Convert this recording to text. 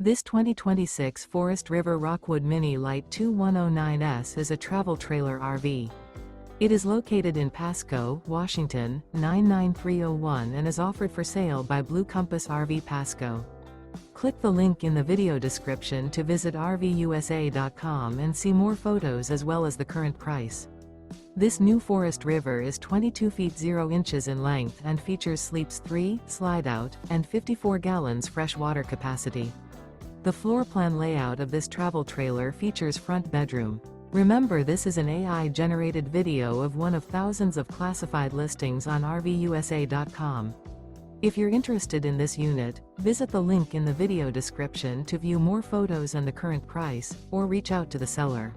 This 2026 Forest River Rockwood Mini Lite 2109S is a travel trailer RV. It is located in Pasco, Washington, 99301 and is offered for sale by Blue Compass RV Pasco. Click the link in the video description to visit RVUSA.com and see more photos as well as the current price. This new Forest River is 22 feet 0 inches in length and features sleeps 3, Slideout, and 54 gallons fresh water capacity. The floor plan layout of this travel trailer features front bedroom. Remember, this is an AI-generated video of one of thousands of classified listings on RVUSA.com. If you're interested in this unit, visit the link in the video description to view more photos and the current price, or reach out to the seller.